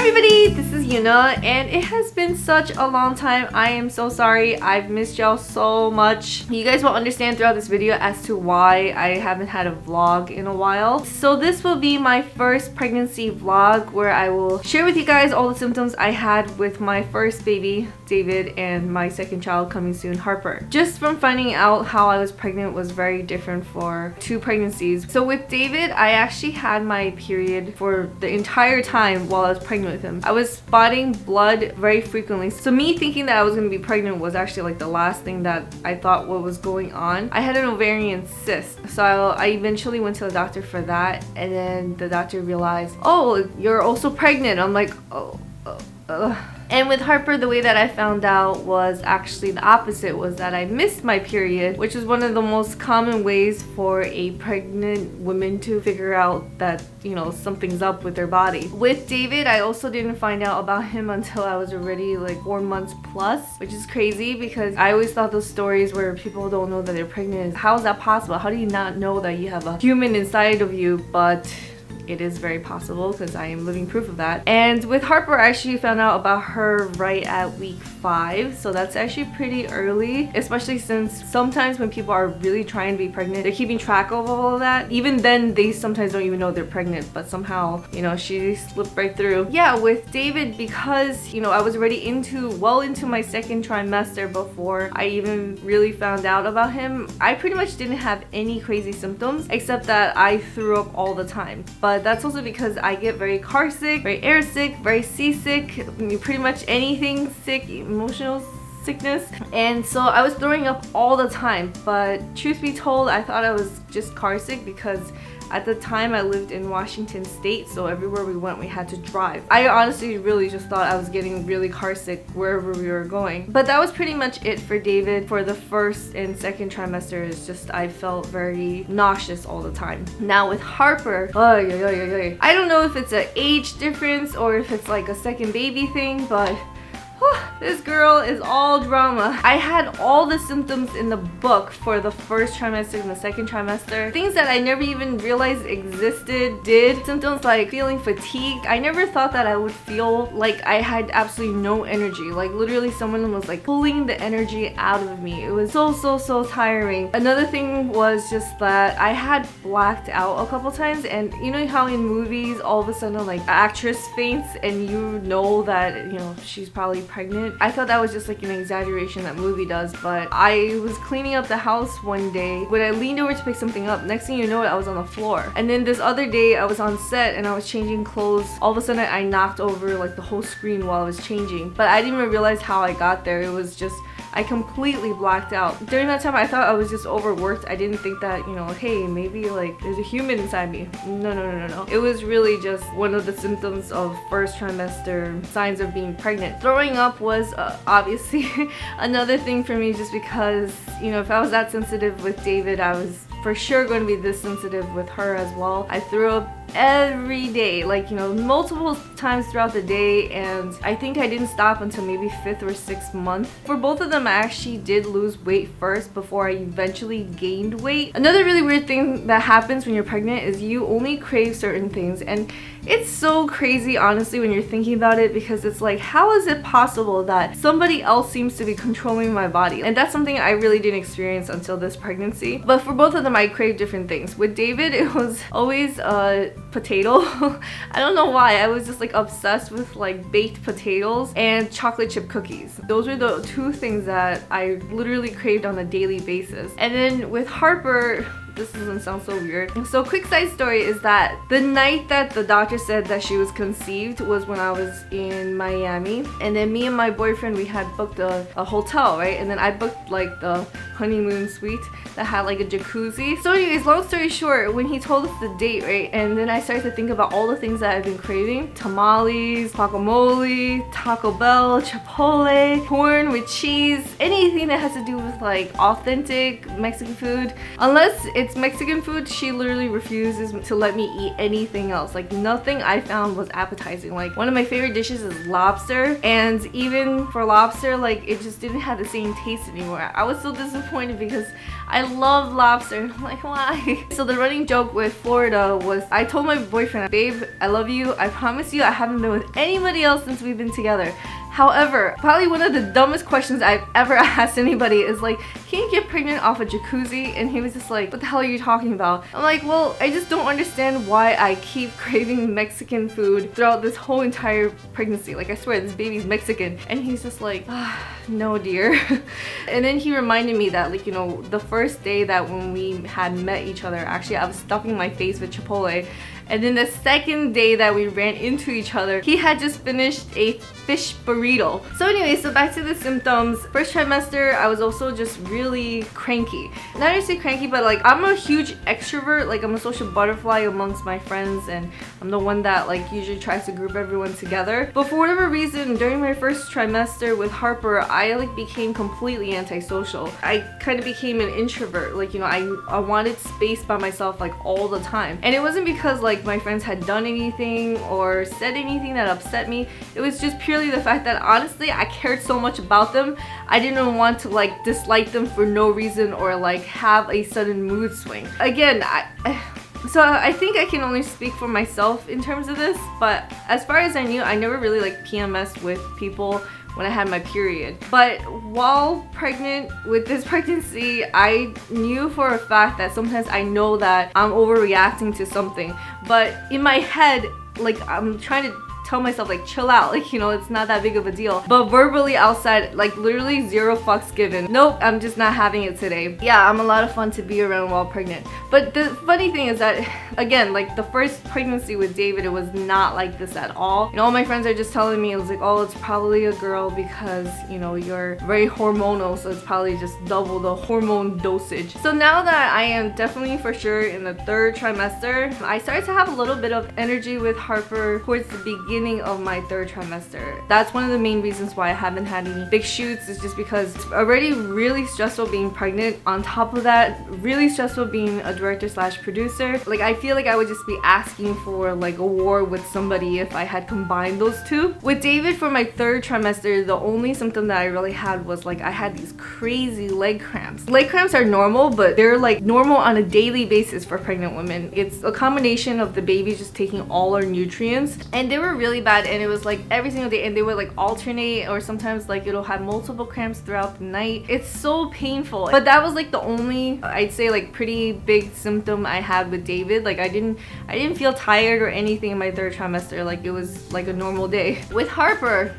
everybody, this is Yuena, and it has been such a long time. I am so sorry. I've missed y'all so much. You guys will understand throughout this video as to why I haven't had a vlog in a while. So this will be my first pregnancy vlog where I will share with you guys all the symptoms I had with my first baby, David, and my second child coming soon, Harper. Just from finding out how I was pregnant was very different for two pregnancies. So with David, I actually had my period for the entire time while I was pregnant with him. I was spotting blood very frequently. So me thinking that I was going to be pregnant was actually like the last thing that I thought what was going on. I had an ovarian cyst. So I eventually went to the doctor for that, and then the doctor realized, oh, you're also pregnant. I'm like, oh. And with Harper, the way that I found out was actually the opposite, was that I missed my period, which is one of the most common ways for a pregnant woman to figure out that, you know, something's up with their body. With David, I also didn't find out about him until I was already like 4 months plus, which is crazy because I always thought those stories where people don't know that they're pregnant, how is that possible? How do you not know that you have a human inside of you? But it is very possible because I am living proof of that. And with Harper, I actually found out about her right at week 5, so that's actually pretty early, especially since sometimes when people are really trying to be pregnant, they're keeping track of all of that. Even then, they sometimes don't even know they're pregnant, but somehow, you know, she slipped right through. Yeah, with David, because, you know, I was already well into my second trimester before I even really found out about him, I pretty much didn't have any crazy symptoms except that I threw up all the time. But that's also because I get very car sick, very air sick, very seasick, pretty much anything sick, emotional sickness. And so I was throwing up all the time. But truth be told, I thought I was just car sick because at the time I lived in Washington State, so everywhere we went we had to drive. I honestly really just thought I was getting really car sick wherever we were going. But that was pretty much it for David. For the first and second trimester, it's just I felt very nauseous all the time. Now with Harper, I don't know if it's an age difference or if it's like a second baby thing, but this girl is all drama. I had all the symptoms in the book for the first trimester and the second trimester. Things that I never even realized existed did. Symptoms like feeling fatigued. I never thought that I would feel like I had absolutely no energy. Like literally someone was like pulling the energy out of me. It was so tiring. Another thing was just that I had blacked out a couple times, and you know how in movies all of a sudden like an actress faints and you know that, you know, she's probably pregnant. I thought that was just like an exaggeration that movie does, but I was cleaning up the house one day when I leaned over to pick something up. Next thing you know, I was on the floor. And then this other day I was on set and I was changing clothes. All of a sudden I knocked over like the whole screen while I was changing, but I didn't even realize how I got there. It was just I completely blacked out. During that time, I thought I was just overworked. I didn't think that, you know, hey, maybe like there's a human inside me. No. It was really just one of the symptoms of first trimester signs of being pregnant. Throwing up was obviously another thing for me, just because, you know, if I was that sensitive with David, I was for sure going to be this sensitive with her as well. I threw up every day, like, you know, multiple times throughout the day, and I think I didn't stop until maybe 5th or 6th month. For both of them, I actually did lose weight first before I eventually gained weight. Another really weird thing that happens when you're pregnant is you only crave certain things, and it's so crazy honestly when you're thinking about it, because it's like, how is it possible that somebody else seems to be controlling my body? And that's something I really didn't experience until this pregnancy. But for both of them, I crave different things. With David, it was always potato. I don't know why. I was just like obsessed with like baked potatoes and chocolate chip cookies. Those were the two things that I literally craved on a daily basis. And then with Harper, this doesn't sound so weird. So quick side story is that the night that the doctor said that she was conceived was when I was in Miami, and then me and my boyfriend, we had booked a hotel, right? And then I booked like the honeymoon suite that had like a jacuzzi. So anyways, long story short, when he told us the date, right, and then I started to think about all the things that I've been craving: tamales, guacamole, Taco Bell, Chipotle, corn with cheese, anything that has to do with like authentic Mexican food, unless it's it's Mexican food, she literally refuses to let me eat anything else. Like nothing I found was appetizing. Like one of my favorite dishes is lobster, and even for lobster, like it just didn't have the same taste anymore. I was so disappointed because I love lobster. I'm like, why? So the running joke with Florida was, I told my boyfriend, babe, I love you. I promise you I haven't been with anybody else since we've been together. However, probably one of the dumbest questions I've ever asked anybody is like, can you get pregnant off a jacuzzi? And he was just like, what the hell are you talking about? I'm like, well, I just don't understand why I keep craving Mexican food throughout this whole entire pregnancy. Like I swear, this baby's Mexican. And he's just like, no dear. And then he reminded me that, like, you know, the first day that when we had met each other, actually I was stuffing my face with Chipotle. And then the second day that we ran into each other, he had just finished a fish burrito. So anyway, so back to the symptoms. First trimester, I was also just really cranky. Not necessarily cranky, but like I'm a huge extrovert. Like I'm a social butterfly amongst my friends, and I'm the one that like usually tries to group everyone together. But for whatever reason, during my first trimester with Harper, I like became completely antisocial. I kind of became an introvert. Like, you know, I wanted space by myself like all the time. And it wasn't because like my friends had done anything or said anything that upset me. It was just purely the fact that honestly I cared so much about them. I didn't want to like dislike them for no reason or like have a sudden mood swing. Again, so I think I can only speak for myself in terms of this, but as far as I knew, I never really like PMS'd with people when I had my period. But while pregnant with this pregnancy, I knew for a fact that sometimes I know that I'm overreacting to something, but in my head, like I'm trying to tell myself like chill out, like, you know, it's not that big of a deal. But verbally outside, like literally zero fucks given. Nope, I'm just not having it today. Yeah, I'm a lot of fun to be around while pregnant. But the funny thing is that, again, like the first pregnancy with David, it was not like this at all. You know, all my friends are just telling me, it was like, oh, it's probably a girl because, you know, you're very hormonal, so it's probably just double the hormone dosage. So now that I am definitely for sure in the third trimester, I started to have a little bit of energy with Harper towards the beginning of my third trimester. That's one of the main reasons why I haven't had any big shoots, is just because it's already really stressful being pregnant. On top of that, really stressful being a director slash producer. Like I feel like I would just be asking for like a war with somebody if I had combined those two. With David for my third trimester, the only symptom that I really had was like I had these crazy leg cramps. Leg cramps are normal, but they're like normal on a daily basis for pregnant women. It's a combination of the baby just taking all our nutrients, and they were really bad, and it was like every single day, and they would like alternate, or sometimes like it'll have multiple cramps throughout the night. It's so painful. But that was like the only, I'd say, like pretty big symptom I had with David. Like I didn't feel tired or anything in my third trimester. Like it was like a normal day. With Harper,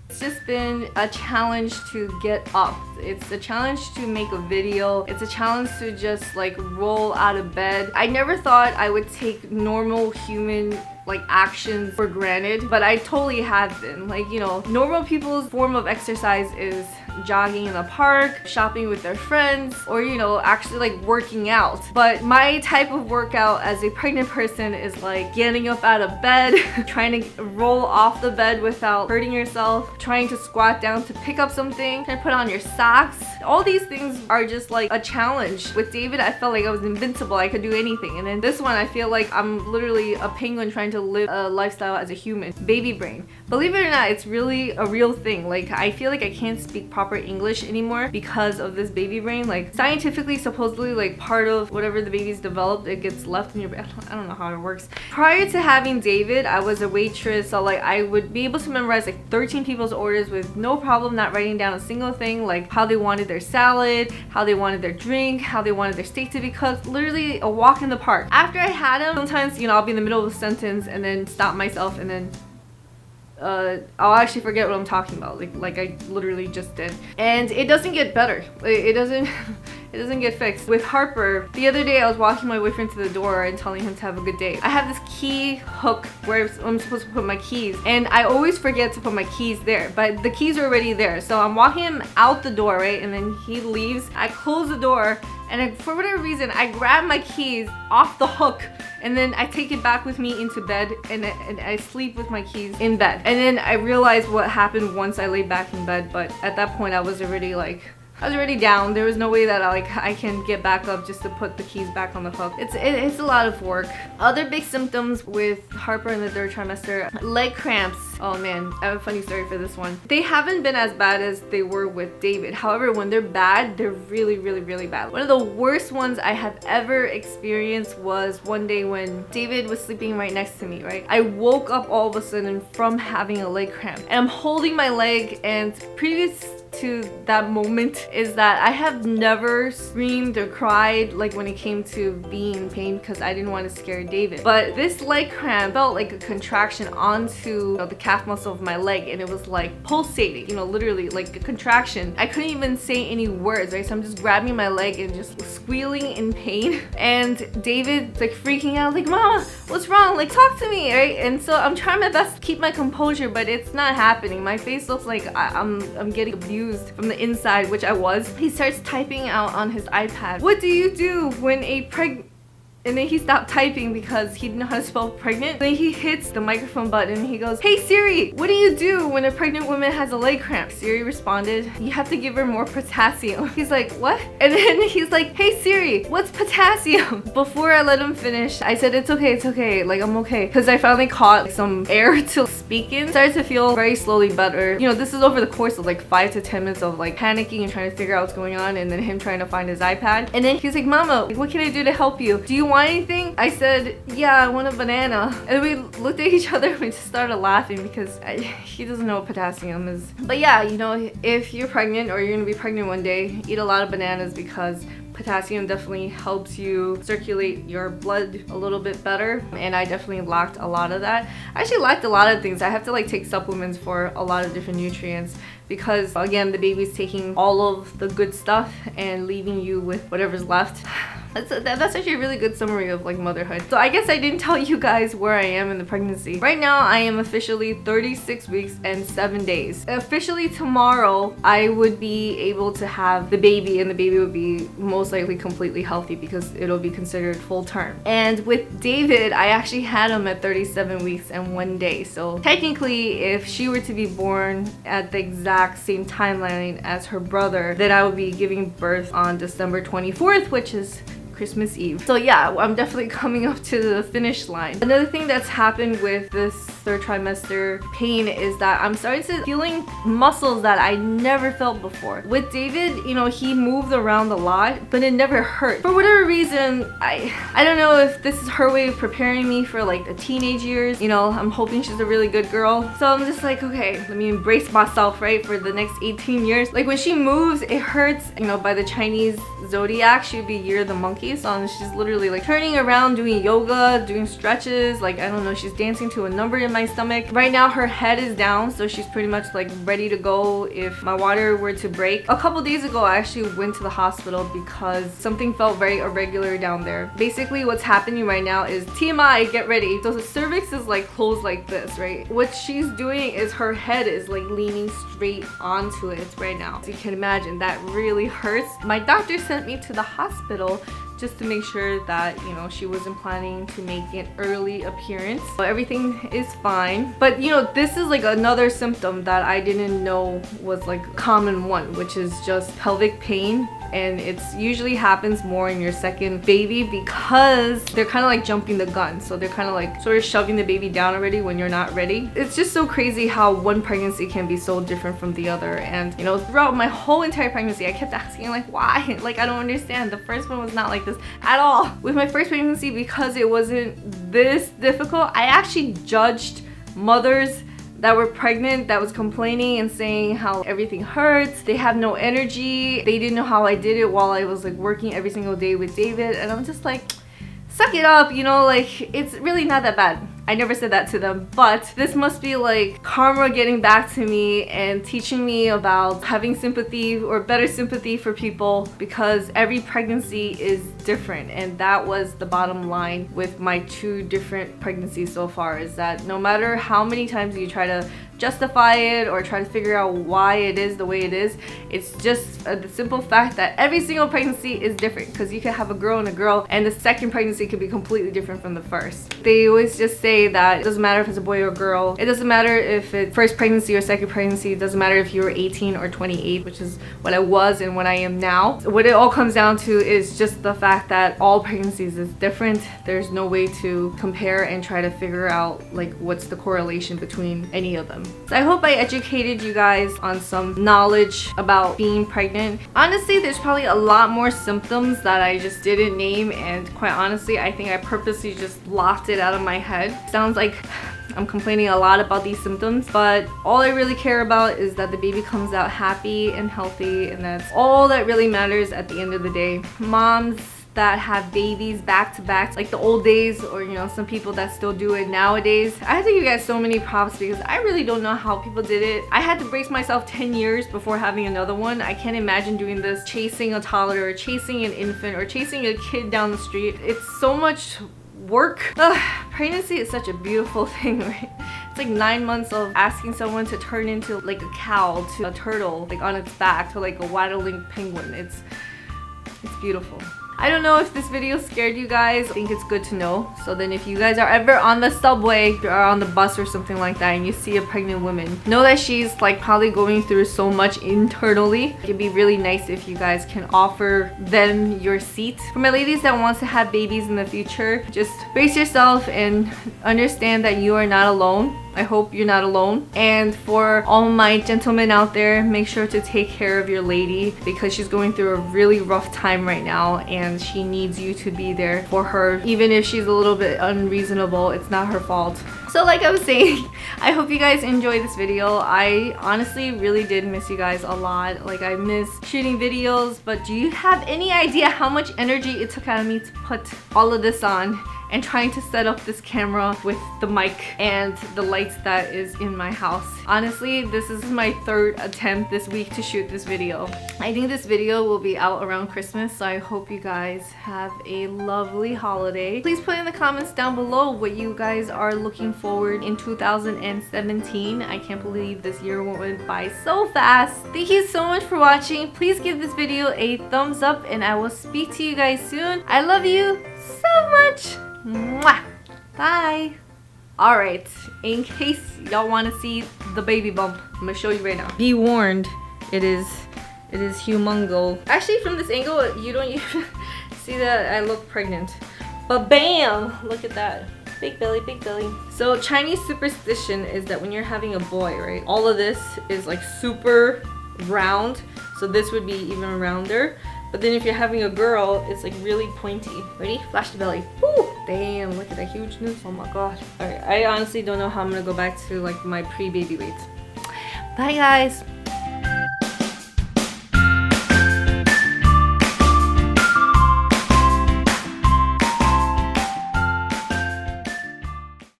it's just been a challenge to get up. It's a challenge to make a video. It's a challenge to just like roll out of bed. I never thought I would take normal human like actions for granted, but I totally have been. Like, you know, normal people's form of exercise is jogging in the park, shopping with their friends, or, you know, actually like working out. But my type of workout as a pregnant person is like getting up out of bed, trying to roll off the bed without hurting yourself, trying to squat down to pick up something, trying to put on your socks. All these things are just like a challenge. With David, I felt like I was invincible. I could do anything. And then this one, I feel like I'm literally a penguin trying to live a lifestyle as a human. Baby brain. Believe it or not, it's really a real thing. Like I feel like I can't speak proper English anymore because of this baby brain. Like scientifically, supposedly, like part of whatever the baby's developed, it gets left in your brain. I don't know how it works. Prior to having David, I was a waitress, so like I would be able to memorize like 13 people's orders with no problem, not writing down a single thing, like how they wanted their salad, how they wanted their drink, how they wanted their steak to be cooked. Literally a walk in the park. After I had him, sometimes, you know, I'll be in the middle of a sentence and then stop myself, and then I'll actually forget what I'm talking about, like I literally just did. And it doesn't get better. It doesn't it doesn't get fixed. With Harper, the other day I was walking my boyfriend to the door and telling him to have a good day. I have this key hook where I'm supposed to put my keys, and I always forget to put my keys there, but the keys are already there. So I'm walking him out the door, right? And then he leaves. I close the door, and for whatever reason, I grab my keys off the hook, and then I take it back with me into bed, and I sleep with my keys in bed. And then I realized what happened once I lay back in bed, but at that point I was already like, I was already down. There was no way that I can get back up just to put the keys back on the hook. It's a lot of work. Other big symptoms with Harper in the 3rd trimester, leg cramps. Oh man, I have a funny story for this one. They haven't been as bad as they were with David. However, when they're bad, they're really, really, really bad. One of the worst ones I have ever experienced was one day when David was sleeping right next to me, right? I woke up all of a sudden from having a leg cramp. And I'm holding my leg, and previous to that moment is that I have never screamed or cried like when it came to being in pain because I didn't want to scare David. But this leg cramp felt like a contraction onto the calf muscle of my leg, and it was like pulsating, literally like a contraction. I couldn't even say any words, right? So I'm just grabbing my leg and just squealing in pain. And David's like freaking out, like, Mama, what's wrong? Like, talk to me, right? And so I'm trying my best to keep my composure, but it's not happening. My face looks like I'm getting abused from the inside, which I was. He starts typing out on his iPad. What do you do when a And then he stopped typing because he didn't know how to spell pregnant. Then he hits the microphone button and he goes, "Hey Siri, what do you do when a pregnant woman has a leg cramp?" Siri responded, "You have to give her more potassium." He's like, "What?" And then he's like, "Hey Siri, what's potassium?" Before I let him finish, I said, it's okay, like I'm okay. Because I finally caught some air to speak in. Started to feel very slowly better. This is over the course of like 5 to 10 minutes of like panicking and trying to figure out what's going on, and then him trying to find his iPad. And then he's like, "Mama, what can I do to help you? Do you want anything?" I said, "Yeah, I want a banana." And we looked at each other and we just started laughing because he doesn't know what potassium is. But yeah, if you're pregnant or you're gonna be pregnant one day, eat a lot of bananas because potassium definitely helps you circulate your blood a little bit better, and I definitely lacked a lot of that. I actually lacked a lot of things. I have to like take supplements for a lot of different nutrients because again, the baby's taking all of the good stuff and leaving you with whatever's left. That's actually a really good summary of like motherhood. So I guess I didn't tell you guys where I am in the pregnancy. Right now I am officially 36 weeks and 7 days. Officially tomorrow I would be able to have the baby, and the baby would be most likely completely healthy because it'll be considered full term. And with David, I actually had him at 37 weeks and 1 day. So technically if she were to be born at the exact same timeline as her brother, then I would be giving birth on December 24th, which is Christmas Eve. So yeah, I'm definitely coming up to the finish line. Another thing that's happened with this 3rd trimester pain is that I'm starting to feeling muscles that I never felt before. With David, he moved around a lot, but it never hurt. For whatever reason, I don't know if this is her way of preparing me for like the teenage years. I'm hoping she's a really good girl. So I'm just like, okay, let me embrace myself, right, for the next 18 years. Like when she moves, it hurts. By the Chinese zodiac, she would be Year of the Monkey. So she's literally like turning around, doing yoga, doing stretches, like I don't know, she's dancing to a number in my stomach. Right now her head is down, so she's pretty much like ready to go if my water were to break. A couple days ago I actually went to the hospital because something felt very irregular down there. Basically what's happening right now is TMI, get ready. So the cervix is like closed like this, right? What she's doing is her head is like leaning straight onto it right now. So you can imagine that really hurts. My doctor sent me to the hospital just to make sure that she wasn't planning to make an early appearance. So everything is fine, but this is like another symptom that I didn't know was like a common one, which is just pelvic pain. And it's usually happens more in your second baby because they're kind of like jumping the gun. So they're kind of like sort of shoving the baby down already when you're not ready. It's just so crazy how one pregnancy can be so different from the other. And throughout my whole entire pregnancy, I kept asking like, why? Like, I don't understand. The first one was not like this at all. With my first pregnancy, because it wasn't this difficult, I actually judged mothers that were pregnant that was complaining and saying how everything hurts, they have no energy, they didn't know how I did it while I was like working every single day with David. And I'm just like, suck it up, like it's really not that bad. I never said that to them, but this must be like karma getting back to me and teaching me about having sympathy or better sympathy for people, because every pregnancy is different. And that was the bottom line with my 2 different pregnancies so far, is that no matter how many times you try to justify it or try to figure out why it is the way it is. It's just the simple fact that every single pregnancy is different, because you can have a girl and the second pregnancy could be completely different from the first. They always just say that it doesn't matter if it's a boy or a girl. It doesn't matter if it's first pregnancy or second pregnancy. It doesn't matter if you were 18 or 28, which is what I was and what I am now. What it all comes down to is just the fact that all pregnancies is different. There's no way to compare and try to figure out like what's the correlation between any of them. So I hope I educated you guys on some knowledge about being pregnant. Honestly, there's probably a lot more symptoms that I just didn't name, and quite honestly, I think I purposely just locked it out of my head. Sounds like I'm complaining a lot about these symptoms, but all I really care about is that the baby comes out happy and healthy, and that's all that really matters at the end of the day. Moms that have babies back to back like the old days, or you know, some people that still do it nowadays, I have to give you guys so many props, because I really don't know how people did it. I had to brace myself 10 years before having another one. I can't imagine doing this, chasing a toddler, or chasing an infant, or chasing a kid down the street. It's so much work. Ugh, pregnancy is such a beautiful thing, right? It's like 9 months of asking someone to turn into like a cow, to a turtle like on its back, to like a waddling penguin. It's beautiful. I don't know if this video scared you guys. I think it's good to know. So then if you guys are ever on the subway or on the bus or something like that and you see a pregnant woman, know that she's like probably going through so much internally. It'd be really nice if you guys can offer them your seat. For my ladies that wants to have babies in the future, just brace yourself and understand that you are not alone. I hope you're not alone. And for all my gentlemen out there, make sure to take care of your lady, because she's going through a really rough time right now and she needs you to be there for her. Even if she's a little bit unreasonable, it's not her fault. So like I was saying, I hope you guys enjoyed this video. I honestly really did miss you guys a lot. Like, I miss shooting videos, but do you have any idea how much energy it took out of me to put all of this on and trying to set up this camera with the mic and the lights that is in my house? Honestly, this is my third attempt this week to shoot this video. I think this video will be out around Christmas, so I hope you guys have a lovely holiday. Please put in the comments down below what you guys are looking forward in 2017. I can't believe this year went by so fast. Thank you so much for watching. Please give this video a thumbs up and I will speak to you guys soon. I love you so much. Mwah. Bye. Alright, in case y'all want to see the baby bump, I'm gonna show you right now. Be warned, it is humongo. Actually, from this angle, you don't even see that I look pregnant. But bam! Look at that. Big belly, big belly. So Chinese superstition is that when you're having a boy, right, all of this is like super round. So this would be even rounder. But then if you're having a girl, it's like really pointy. Ready? Flash the belly. Woo! Damn, look at that hugeness. Oh my god. Alright, I honestly don't know how I'm gonna go back to like my pre-baby weight. Bye guys!